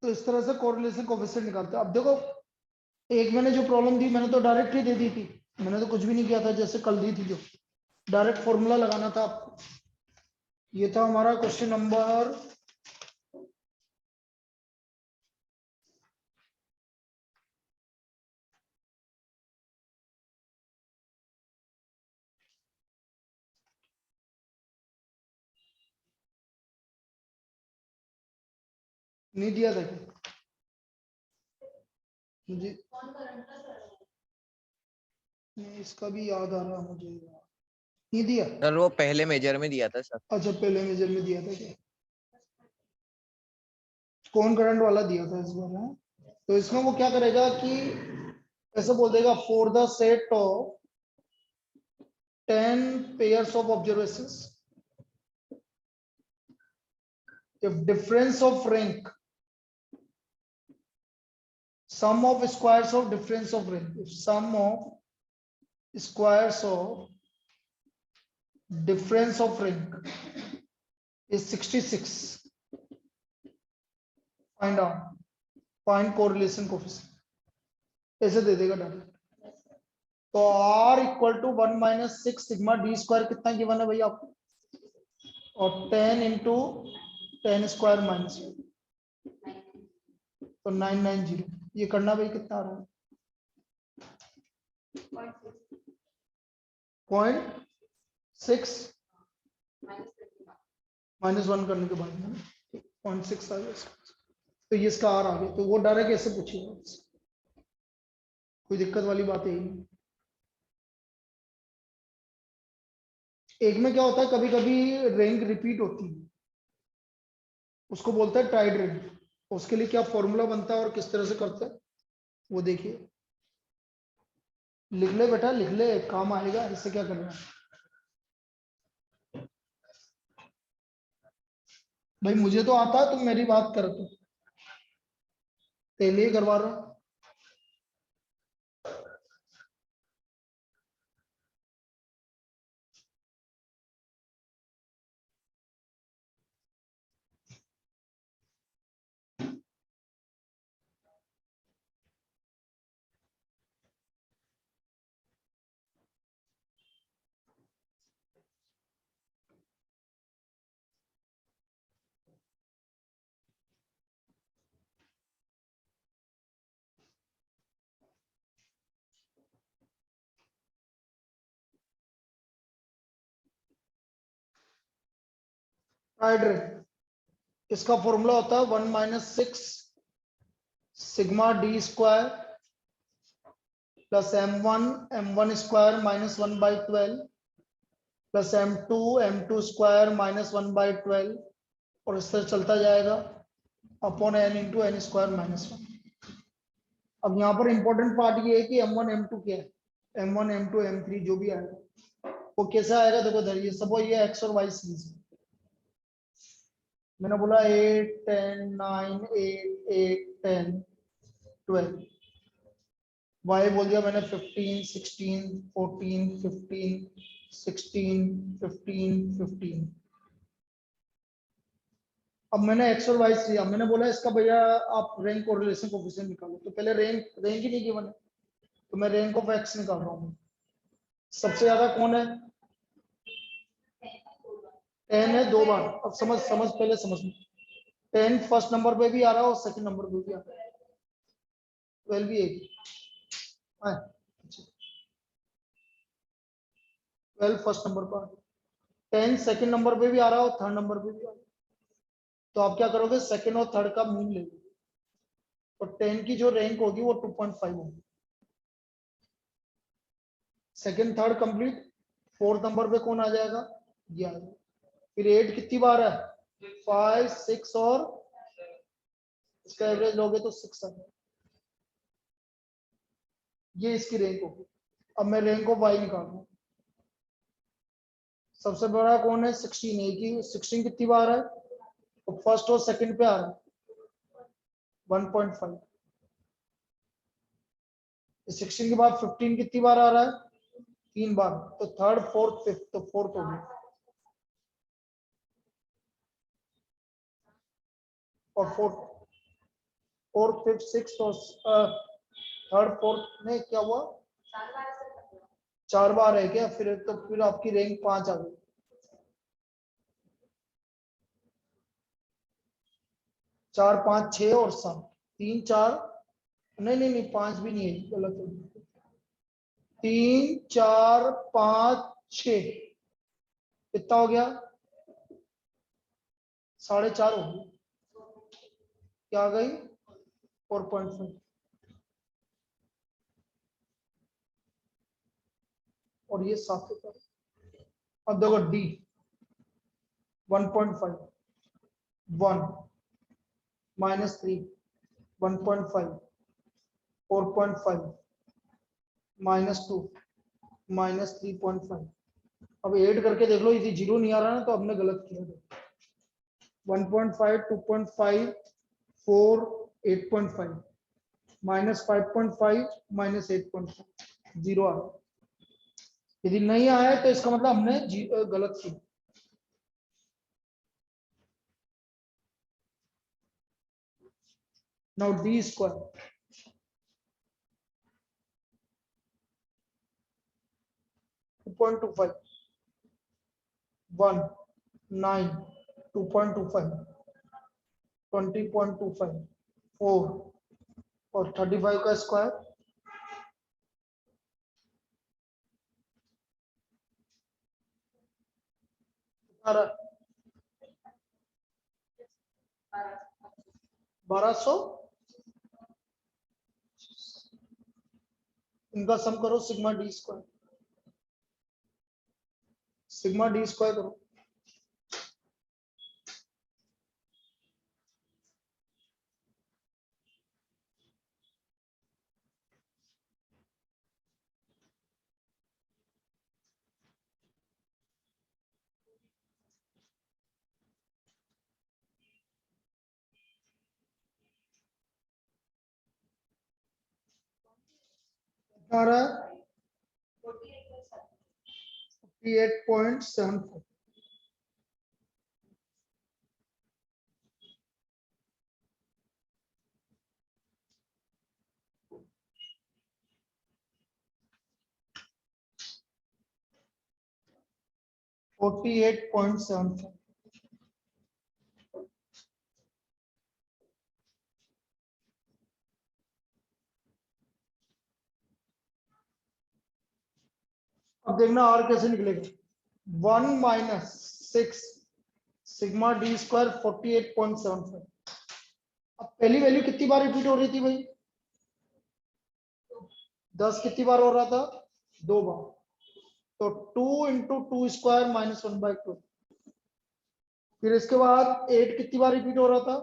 तो इस तरह से कोरिलेशन कोएफिशिएंट निकालते हैं। अब देखो, एक मैंने जो प्रॉब्लम दी मैंने तो डायरेक्ट ही दे दी थी, मैंने तो कुछ भी नहीं किया था, जैसे कल दी थी जो डायरेक्ट फॉर्मूला लगाना था आपको। ये था हमारा क्वेश्चन नंबर 9। नहीं दिया था क्या मुझे? नहीं, इसका भी याद आ रहा मुझे, नहीं दिया। सर वो पहले मेजर में दिया था सर। अच्छा, पहले मेजर में दिया था क्या? कौन करंट वाला दिया था इस बार? है तो इसमें वो क्या करेगा कि ऐसे बोल देगा, for the set of 10 pairs of observations, if difference of rank, sum of squares of difference of rank, if sum of squares of difference of rank is 66, find correlation coefficient, ऐसे दे देगा डायरेक्ट। तो R equal to 1 minus 6 sigma D square कितना given है भैया आपको, और 10 into 10 square minus, तो 990। ये करना भाई कितना आ रहा है? 0.6 माइनस 1 करने के बाद में 0.6 आ गया इसका। तो ये इसका आर आ गया, तो वो डायरेक्ट ऐसे पूछिएगा, कोई दिक्कत वाली बात है ही नहीं। एक में क्या होता है, कभी कभी रैंक रिपीट होती है, उसको बोलते हैं टाइड रैंक। उसके लिए क्या फॉर्मूला बनता है और किस तरह से करते हैं वो देखिए। लिख ले बेटा, लिख ले, काम आएगा, इससे क्या करना है भाई। मुझे तो आता है, तुम मेरी बात कर, तो तेरे लिए करवा रहा हूं। टाइड रैंक, इसका फॉर्मूला होता है 1 minus 6 sigma D square plus m1 square minus 1/12 plus m2 square minus 1/12, और इस तरह चलता जाएगा upon n into n square minus 1। अब यहाँ पर इंपॉर्टेंट पार्ट ये है कि m1 m2 क्या है, m1 m2 m3 जो भी आएगा वो कैसे आएगा। देखो इधर ये सब ये x और y सीरीज, मैंने बोला 8 10 9 8 8 10 12, y बोल दिया मैंने 15 16 14 15 16 15 15। अब मैंने x और y लिया, मैंने बोला इसका भैया आप रैंक कोरिलेशन कोएफिशिएंट निकालो, तो पहले रैंक ही नहीं गिवन है, तो मैं रैंक ऑफ x निकाल रहा हूँ। सबसे ज्यादा कौन है? 10 है 2 बार। अब समझ पहले समझ, 10 फर्स्ट नंबर पे भी आ रहा है और सेकंड नंबर पे भी आ रहा है, 12 भी एक 12 फर्स्ट नंबर पर, 10 सेकंड नंबर पे भी आ रहा है और थर्ड नंबर पे भी आ रहा है। तो आप क्या करोगे, सेकंड और थर्ड का मीन ले लो, तो 10 की जो रैंक होगी वो 2.5 होगी। Second third complete, fourth number पे कौन आ जाएगा, ये आ जाएगा। फिर 8 कितनी बार है, 5 6 और इसका एवरेज लोगे तो 6 आ जाएगा। ये इसकी रैंक होगी। अब मैं रैंक ऑफ वाई निकाल रहा हूँ। सबसे बड़ा कौन है, 16 है कि 16 कितनी बार है, तो फर्स्ट और सेकंड पे आ रहा है 1.5। 16 के बाद 15 कितनी बार आ रहा है, 3 बार, तो थर्ड फोर्थ फिफ्थ, तो फोर्थ हो गया। और फोर्थ फोर्थ फिफ्थ सिक्स और थर्ड फोर्थ में क्या हुआ, 4 बार है क्या, फिर तो फिर आपकी रैंक 5 आ गई। चार पाँच छः और 7, 3 4, नहीं नहीं नहीं 5 भी नहीं है, गलत हो गया। 3 4 5 6 कितना हो गया, 4.5 हो गई, क्या आ गई 4.5, और ये 7 होता है। अब देखो डी 1.5, 1 -3 1.5, 4.5 -2 -3.5। अब ऐड करके देख लो, यदि 0 नहीं आ रहा ना तो हमने गलत किया। 1.5 2.5 4 8.5 -5.5 -8.5 0 आ रहा। यदि नहीं आया तो इसका मतलब हमने गलत किया। नाउ डी स्क्वायर 2.25 1 9 2.25 20.25 4 और 35 का स्क्वायर 1200। इनका सम करो, सिग्मा डी स्क्वायर करो। आ रहा है 48.74। 48.74। अब देखना और कैसे निकलेगा। 1 - 6 सिग्मा डी स्क्वायर 48.75। अब पहली वैल्यू कितनी बार रिपीट हो रही थी भाई, 10 कितनी बार हो रहा था, 2 बार। तो 2 × 2 स्क्वायर -1/2। फिर इसके बाद 8 कितनी बार रिपीट हो रहा था,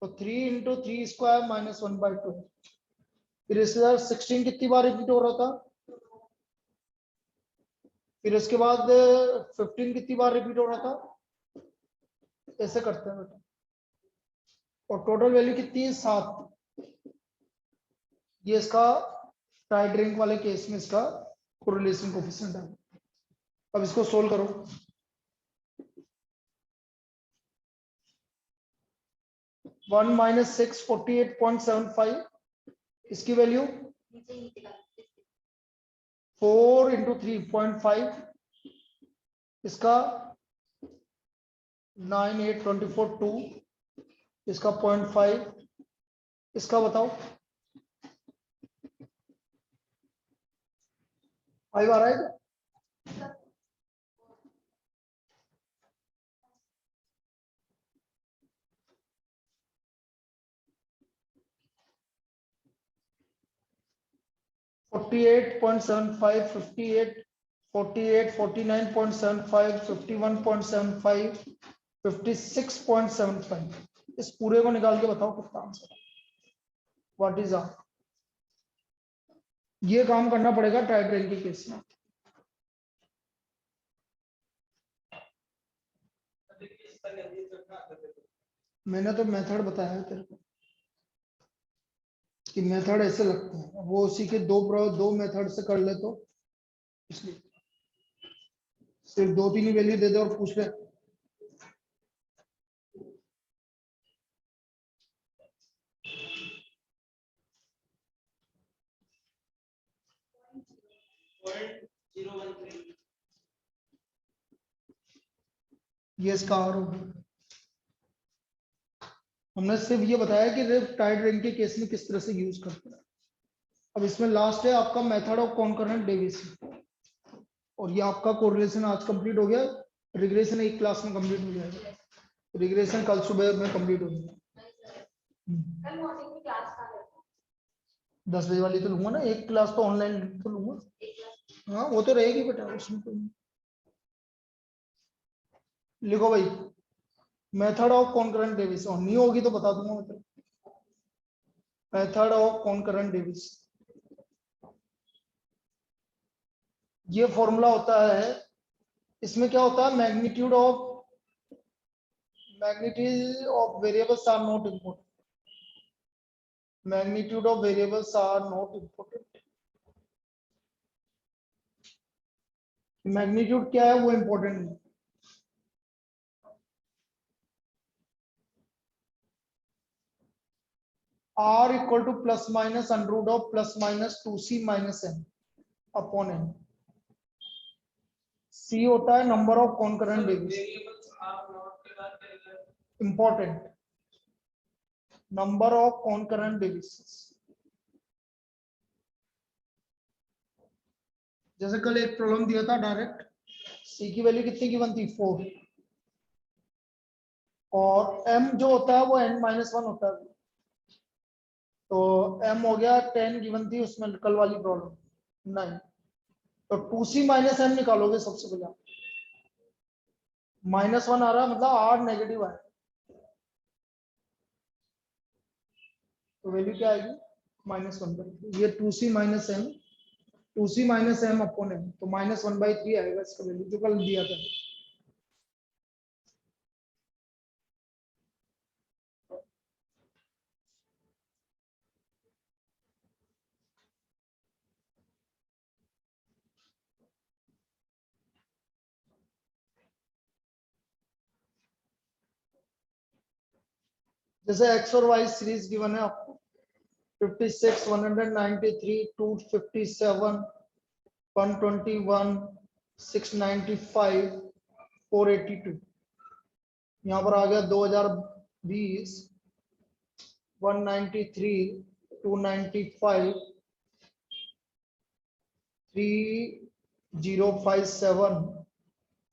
तो 3 × 3 स्क्वायर -1/2। फिर इसके बाद 16 कितनी बार रिपीट हो रहा था, फिर इसके बाद 15 कितनी बार रिपीट हो रहा था। ऐसे करते हैं बेटा, और टोटल वैल्यू कितनी है, 7। ये इसका टाइड रैंक वाले केस में इसका कोरिलेशन कोएफिशिएंट है। अब इसको सोल्व करो। वन माइनस 6 48.75, इसकी वैल्यू 4 × 3.5, इसका 9 8 24 2, इसका 0.5, इसका बताओ 5 आ रहा है क्या? $48.75 $58 $48 $49.75 $51.75 $56.75। इस पूरे को निकाल के बताओ कितना आंसर, व्हाट इज आर। ये काम करना पड़ेगा टाइड रैंक के केस में। मैंने तो मेथड बताया है तेरे को कि मेथड ऐसे लगते हैं, वो उसी के दो मेथड से कर ले, तो इसलिए सिर्फ 2-3 ही वैल्यू दे दे और पूछ ले। ये इसका आर होगा। हमने सिर्फ ये बताया कि टाइड रिंग के केस में किस तरह से यूज करते हैं। अब इसमें लास्ट है आपका मेथड ऑफ कॉन्करेंट डेविएशन, और ये आपका कोरिलेशन आज कंप्लीट हो गया। रिग्रेशन एक क्लास में कंप्लीट हो जाएगा, रिग्रेशन कल सुबह में कंप्लीट हो जाएगा। 10 बजे वाली तो लूंगा ना, एक क्लास तो ऑनलाइन तो लूंगा। हाँ वो तो रहेगी बेटा, उसमें तो लिखो भाई मेथड ऑफ कॉन्करेंट डेविएशन, नहीं होगी तो बता दूंगा मतलब। मेथड ऑफ कॉन्करेंट डेविएशन, ये फॉर्मूला होता है। इसमें क्या होता है, magnitude of variables are not important, magnitude of variables are not important. Magnitude क्या है वो इम्पोर्टेंट नहीं। R equal to plus minus under root of plus minus 2c minus n upon n। C होता है number of concurrent deviation, important, number of concurrent deviation. जैसे कल एक problem दिया था डायरेक्ट, C की वैल्यू कितनी गिवन थी 4, और M जो होता है वो n-1 होता है, तो M हो गया 10 गिवन थी उसमें कल वाली प्रॉब्लम 9, तो 2c माइनस n निकालोगे सबसे पहले, -1 आ रहा है मतलब R नेगेटिव है, तो वैल्यू क्या आएगी -1/3। ये 2c minus m, 2c minus m upon m, तो -1/3 आएगा इसका वैल्यू जो कल दिया था। जैसे x और y सीरीज गिवन है आपको 56, 193, 257, 121, 695, 482। यहाँ पर आ गया 2020, 193, 295, 3057,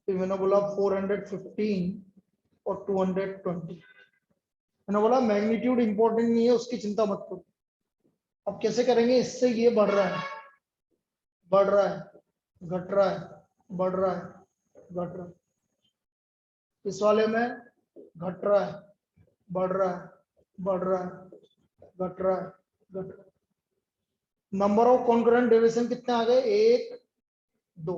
फिर मैंने बोला 415 और 220। मैंने बोला मैग्नीट्यूड इंपॉर्टेंट नहीं है, उसकी चिंता मत करो। अब कैसे करेंगे, इससे ये बढ़ रहा है, बढ़ रहा है, घट रहा है, बढ़ रहा है, घट रहा है, इस वाले में घट रहा है, बढ़ रहा है, बढ़ रहा है, घट रहा है, घट रहा है। नंबर ऑफ कॉन्करेंट डेविएशन कितने आ गए, 1 2,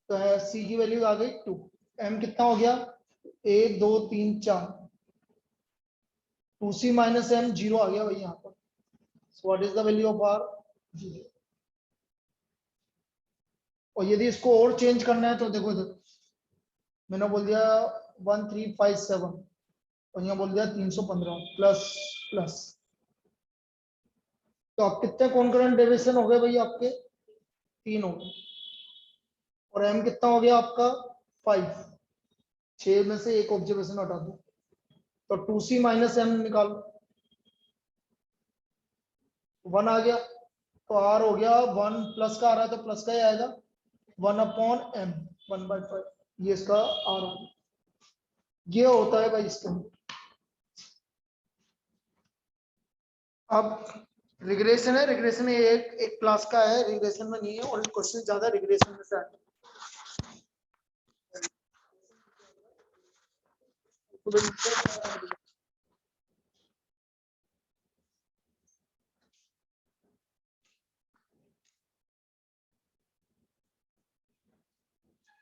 तो C की वैल्यू आ गई 2, M कितना हो गया 1 2 3 4, 2c माइनस m 0 आ गया भाई यहाँ पर। So what is the value of R, 0। और यदि इसको और चेंज करना है तो देखो इधर मैंने बोल दिया 1357 और यहाँ बोल दिया 315 प्लस प्लस, तो आप कितने कॉन्करेंट डेविएशन हो गए भाई आपके, 3 हो गए, और m कितना हो गया आपका 5, 6 में से एक ऑब्जर्वेशन हटा दो, तो 2c माइनस m निकालो, 1 आ गया, तो R हो गया 1 प्लस का आ रहा है तो प्लस का ही आएगा, 1/m 1/5, ये इसका R आ गया। ये होता है भाई इसका। अब रिग्रेशन है, रिग्रेशन में एक क्लास का है, रिग्रेशन में नहीं है, और क्वेश्चन ज्यादा रिग्रेशन में से आते हैं।